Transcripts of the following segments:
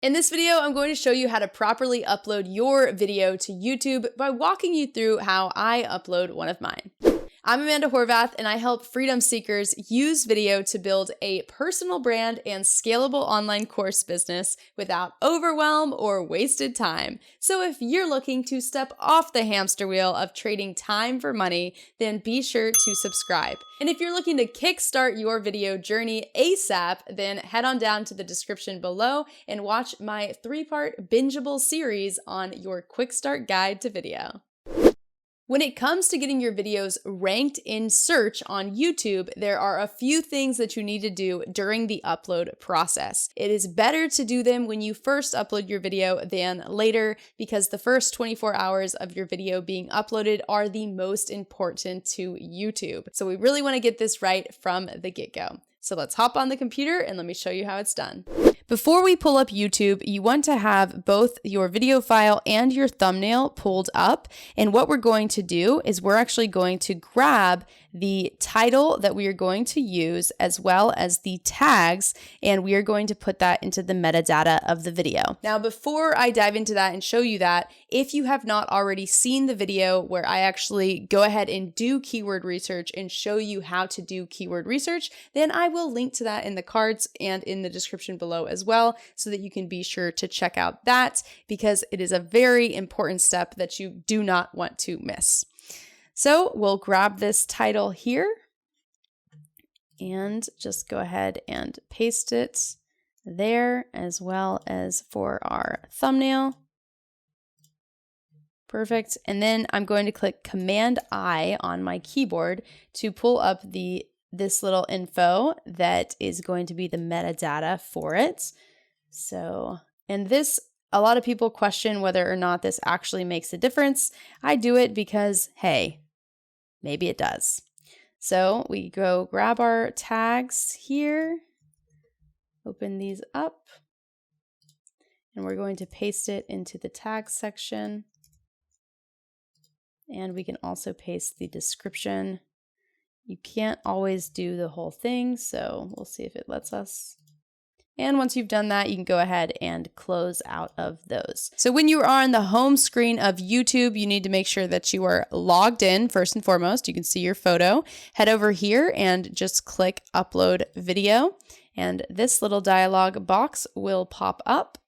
In this video, I'm going to show you how to properly upload your video to YouTube by walking you through how I upload one of mine. I'm Amanda Horvath, and I help freedom seekers use video to build a personal brand and scalable online course business without overwhelm or wasted time. So if you're looking to step off the hamster wheel of trading time for money, then be sure to subscribe. And if you're looking to kickstart your video journey ASAP, then head on down to the description below and watch my 3-part bingeable series on your quick start guide to video. When it comes to getting your videos ranked in search on YouTube, there are a few things that you need to do during the upload process. It is better to do them when you first upload your video than later, because the first 24 hours of your video being uploaded are the most important to YouTube. So we really want to get this right from the get-go. So let's hop on the computer and let me show you how it's done. Before we pull up YouTube, you want to have both your video file and your thumbnail pulled up. And what we're going to do is we're actually going to grab the title that we are going to use as well as the tags, and we are going to put that into the metadata of the video. Now, before I dive into that and show you that, if you have not already seen the video where I actually go ahead and do keyword research and show you how to do keyword research, then I will link to that in the cards and in the description below as well, so that you can be sure to check out that, because it is a very important step that you do not want to miss. So we'll grab this title here and just go ahead and paste it there, as well as for our thumbnail. Perfect. And then I'm going to click Command I on my keyboard to pull up this little info that is going to be the metadata for it. So, and this, a lot of people question whether or not this actually makes a difference. I do it because, hey, maybe it does. So we go grab our tags here, open these up, and we're going to paste it into the tags section. And we can also paste the description. You can't always do the whole thing, so we'll see if it lets us. And once you've done that, you can go ahead and close out of those. So when you are on the home screen of YouTube, you need to make sure that you are logged in first and foremost. You can see your photo. Head over here and just click Upload Video. And this little dialog box will pop up.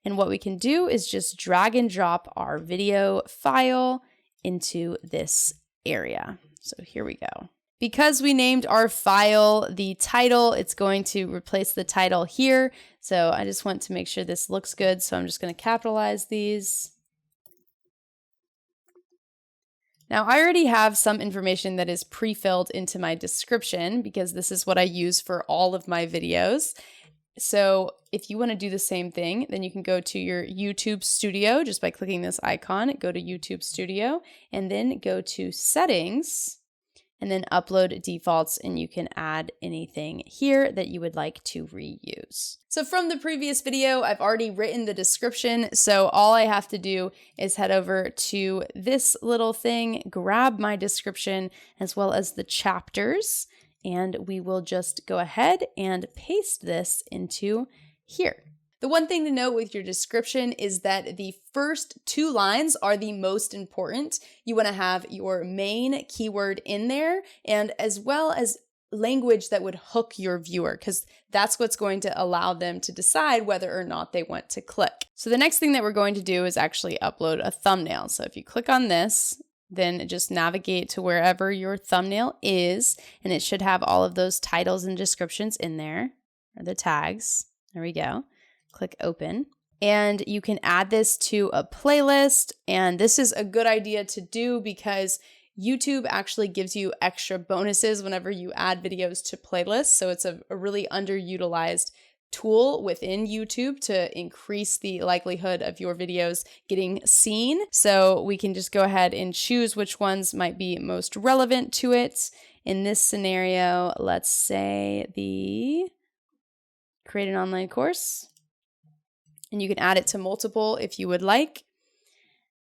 And what we can do is just drag and drop our video file into this area. So here we go. Because we named our file the title, it's going to replace the title here. So I just want to make sure this looks good. So I'm just going to capitalize these. Now I already have some information that is pre-filled into my description, because this is what I use for all of my videos. So if you want to do the same thing, then you can go to your YouTube Studio just by clicking this icon. Go to YouTube Studio and then go to Settings, and then Upload Defaults, and you can add anything here that you would like to reuse. So from the previous video, I've already written the description, so all I have to do is head over to this little thing, grab my description as well as the chapters, and we will just go ahead and paste this into here. The one thing to note with your description is that the first 2 lines are the most important. You want to have your main keyword in there, and as well as language that would hook your viewer, because that's what's going to allow them to decide whether or not they want to click. So the next thing that we're going to do is actually upload a thumbnail. So if you click on this, then just navigate to wherever your thumbnail is, and it should have all of those titles and descriptions in there, or the tags. There we go. Click Open. And you can add this to a playlist. And this is a good idea to do because YouTube actually gives you extra bonuses whenever you add videos to playlists. So it's a really underutilized tool within YouTube to increase the likelihood of your videos getting seen. So we can just go ahead and choose which ones might be most relevant to it. In this scenario, let's say the Create an Online Course. And you can add it to multiple if you would like.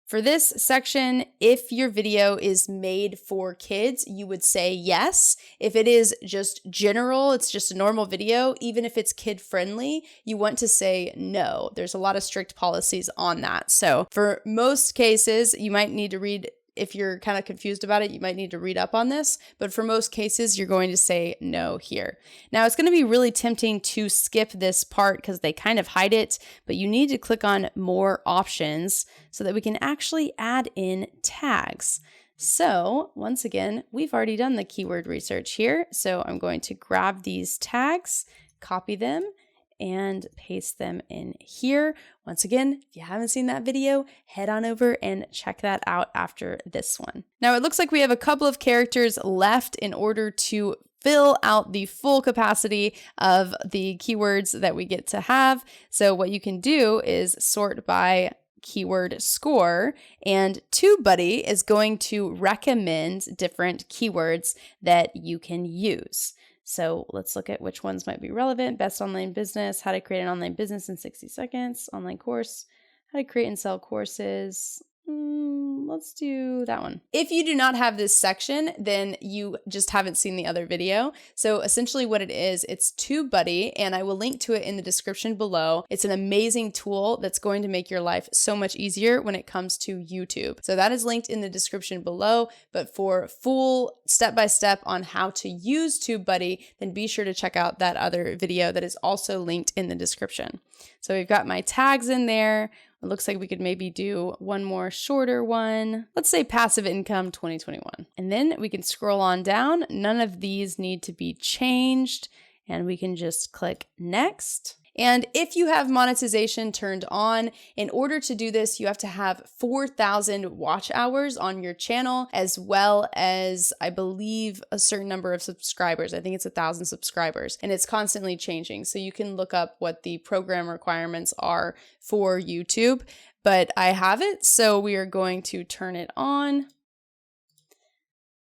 For this section, if your video is made for kids, you would say yes. If it is just general, it's just a normal video, even if it's kid friendly, you want to say no. There's a lot of strict policies on that. So for most cases, you might need to read. If you're kind of confused about it, you might need to read up on this, but for most cases, you're going to say no here. Now, it's going to be really tempting to skip this part because they kind of hide it, but you need to click on more options so that we can actually add in tags. So once again, we've already done the keyword research here. So I'm going to grab these tags, copy them, and paste them in here. Once again, if you haven't seen that video, head on over and check that out after this one. Now it looks like we have a couple of characters left in order to fill out the full capacity of the keywords that we get to have. So what you can do is sort by keyword score, and TubeBuddy is going to recommend different keywords that you can use. So let's look at which ones might be relevant. Best online business, how to create an online business in 60 seconds, online course, how to create and sell courses. Let's do that one. If you do not have this section, then you just haven't seen the other video. So essentially what it is, it's TubeBuddy, and I will link to it in the description below. It's an amazing tool that's going to make your life so much easier when it comes to YouTube. So that is linked in the description below, but for full step-by-step on how to use TubeBuddy, then be sure to check out that other video that is also linked in the description. So we've got my tags in there. It looks like we could maybe do one more shorter one. Let's say passive income 2021. And then we can scroll on down. None of these need to be changed, and we can just click next. And if you have monetization turned on, in order to do this, you have to have 4,000 watch hours on your channel, as well as, I believe, a certain number of subscribers. I think it's 1,000 subscribers, and it's constantly changing. So you can look up what the program requirements are for YouTube, but I have it, so we are going to turn it on.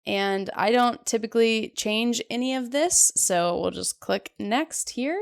And I don't typically change any of this, so we'll just click next here.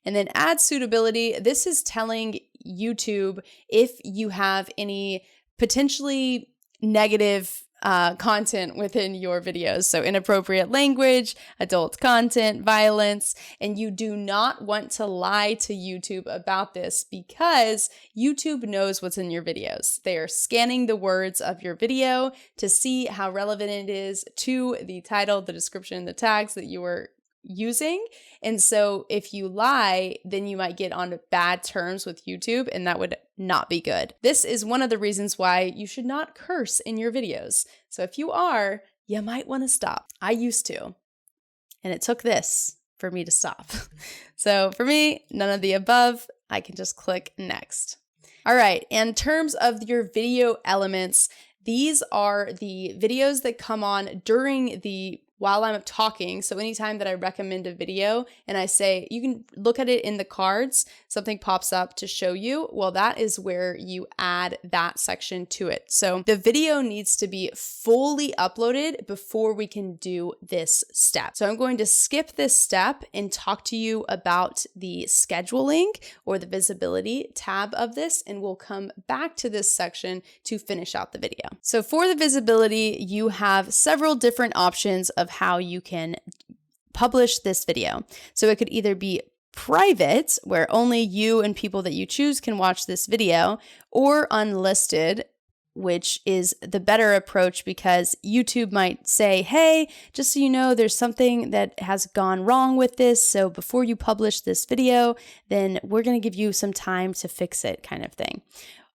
And then add suitability. This is telling YouTube if you have any potentially negative content within your videos. So inappropriate language, adult content, violence, and you do not want to lie to YouTube about this because YouTube knows what's in your videos. They are scanning the words of your video to see how relevant it is to the title, the description, the tags that you were using. And so if you lie, then you might get on bad terms with YouTube, and that would not be good. This is one of the reasons why you should not curse in your videos. So if you are, you might want to stop. I used to, and it took this for me to stop. So for me, none of the above. I can just click next. All right, in terms of your video elements, these are the videos that come on during while I'm talking. So anytime that I recommend a video and I say, you can look at it in the cards, something pops up to show you, well, that is where you add that section to it. So the video needs to be fully uploaded before we can do this step. So I'm going to skip this step and talk to you about the scheduling or the visibility tab of this, and we'll come back to this section to finish out the video. So for the visibility, you have several different options of how you can publish this video. So it could either be private, where only you and people that you choose can watch this video, or unlisted, which is the better approach because YouTube might say, hey, just so you know, there's something that has gone wrong with this. So before you publish this video, then we're going to give you some time to fix it, kind of thing.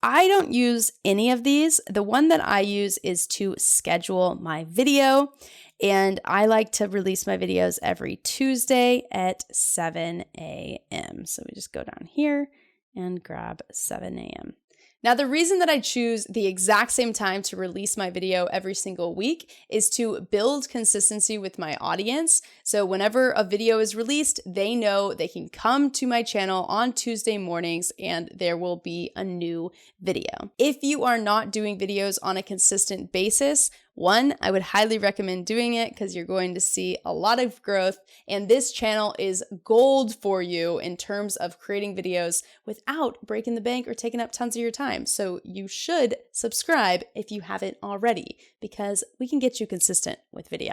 I don't use any of these. The one that I use is to schedule my video. And I like to release my videos every Tuesday at 7 a.m. So we just go down here and grab 7 a.m. Now, the reason that I choose the exact same time to release my video every single week is to build consistency with my audience. So whenever a video is released, they know they can come to my channel on Tuesday mornings and there will be a new video. If you are not doing videos on a consistent basis, One, I would highly recommend doing it because you're going to see a lot of growth, and this channel is gold for you in terms of creating videos without breaking the bank or taking up tons of your time. So you should subscribe if you haven't already, because we can get you consistent with video.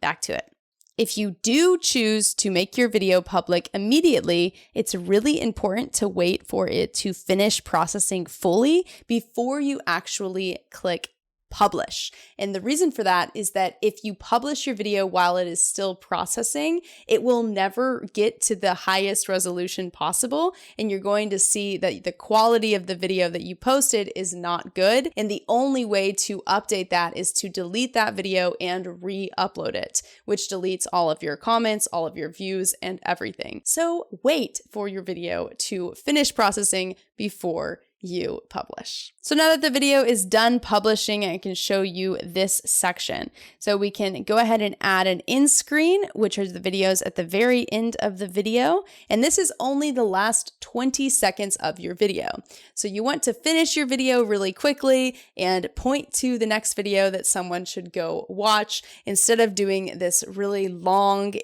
Back to it. If you do choose to make your video public immediately, it's really important to wait for it to finish processing fully before you actually click publish. And the reason for that is that if you publish your video while it is still processing, it will never get to the highest resolution possible. And you're going to see that the quality of the video that you posted is not good. And the only way to update that is to delete that video and re-upload it, which deletes all of your comments, all of your views, and everything. So wait for your video to finish processing before you publish. So now that the video is done publishing, I can show you this section. So we can go ahead and add an end screen, which are the videos at the very end of the video. And this is only the last 20 seconds of your video. So you want to finish your video really quickly and point to the next video that someone should go watch instead of doing this really long,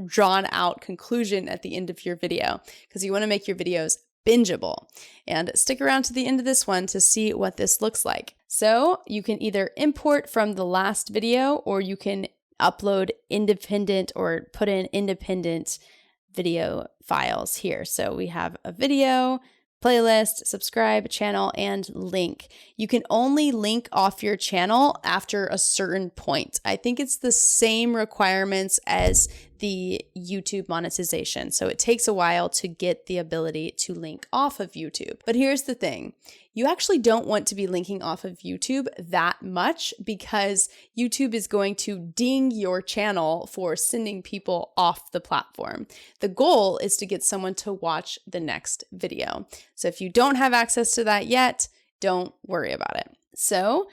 drawn out conclusion at the end of your video, because you want to make your videos bingeable. And stick around to the end of this one to see what this looks like. So you can either import from the last video, or you can upload independent or put in independent video files here. So we have a video, playlist, subscribe, channel, and link. You can only link off your channel after a certain point. I think it's the same requirements as the YouTube monetization. So it takes a while to get the ability to link off of YouTube. But here's the thing. You actually don't want to be linking off of YouTube that much, because YouTube is going to ding your channel for sending people off the platform. The goal is to get someone to watch the next video. So if you don't have access to that yet, don't worry about it. So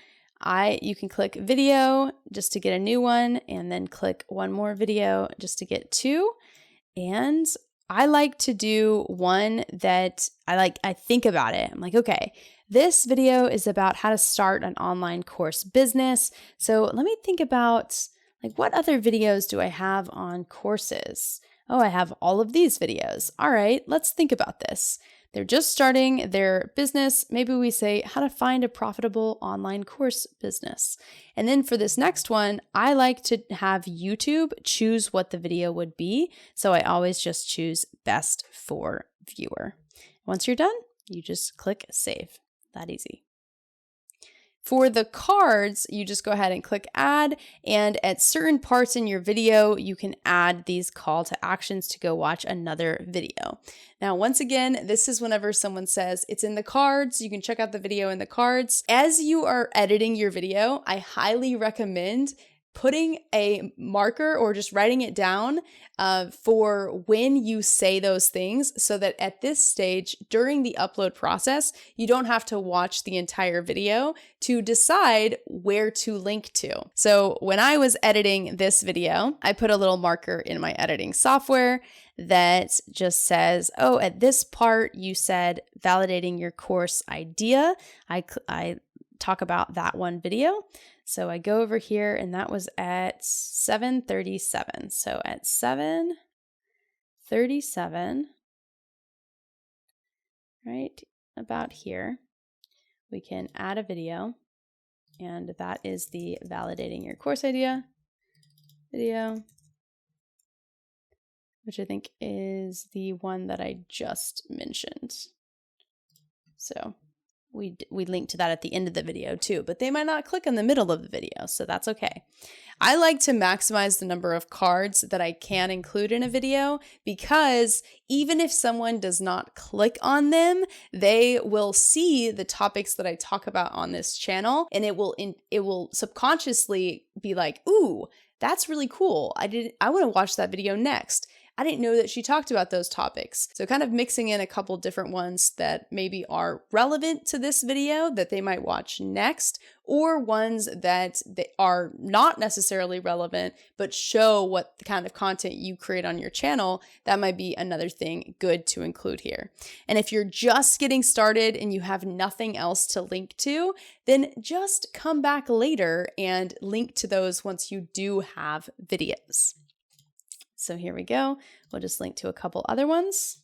you can click video just to get a new one, and then click one more video just to get two. And I like to do one that I think about it. I'm like, okay, this video is about how to start an online course business. So let me think about, like, what other videos do I have on courses? Oh, I have all of these videos. All right, let's think about this. They're just starting their business. Maybe we say how to find a profitable online course business. And then for this next one, I like to have YouTube choose what the video would be. So I always just choose best for viewer. Once you're done, you just click save. That easy. For the cards, you just go ahead and click add, and at certain parts in your video, you can add these call to actions to go watch another video. Now, once again, this is whenever someone says it's in the cards, you can check out the video in the cards. As you are editing your video, I highly recommend putting a marker or just writing it down for when you say those things, so that at this stage during the upload process, you don't have to watch the entire video to decide where to link to. So when I was editing this video, I put a little marker in my editing software that just says, oh, at this part you said validating your course idea. I talk about that one video. So I go over here, and that was at 7:37. So at 7:37, right about here, we can add a video, and that is the validating your course idea video, which I think is the one that I just mentioned. So we link to that at the end of the video too, but they might not click in the middle of the video, so that's okay. I like to maximize the number of cards that I can include in a video, because even if someone does not click on them, they will see the topics that I talk about on this channel, and it will subconsciously be like, ooh, that's really cool. I want to watch that video next. I didn't know that she talked about those topics. So kind of mixing in a couple different ones that maybe are relevant to this video that they might watch next, or ones that they are not necessarily relevant, but show what the kind of content you create on your channel. That might be another thing good to include here. And if you're just getting started and you have nothing else to link to, then just come back later and link to those once you do have videos. So here we go. We'll just link to a couple other ones.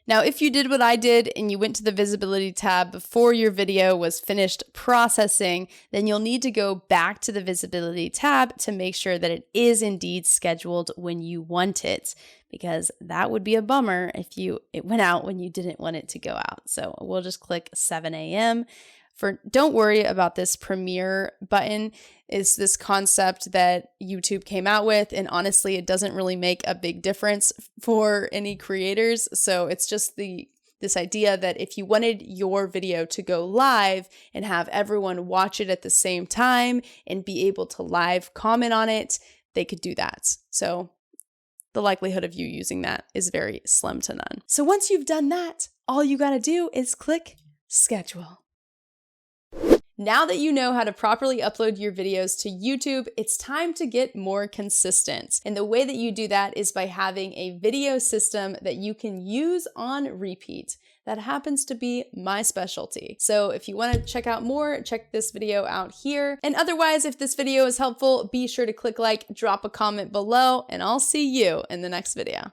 Now, if you did what I did and you went to the visibility tab before your video was finished processing, then you'll need to go back to the visibility tab to make sure that it is indeed scheduled when you want it, because that would be a bummer if it went out when you didn't want it to go out. So we'll just click 7 a.m. Don't worry about this premiere button. Is this concept that YouTube came out with, and honestly, it doesn't really make a big difference for any creators. So it's just this idea that if you wanted your video to go live and have everyone watch it at the same time and be able to live comment on it, they could do that. So the likelihood of you using that is very slim to none. So once you've done that, all you got to do is click schedule. Now that you know how to properly upload your videos to YouTube, it's time to get more consistent. And the way that you do that is by having a video system that you can use on repeat. That happens to be my specialty. So if you want to check out more, check this video out here. And otherwise, if this video is helpful, be sure to click like, drop a comment below, and I'll see you in the next video.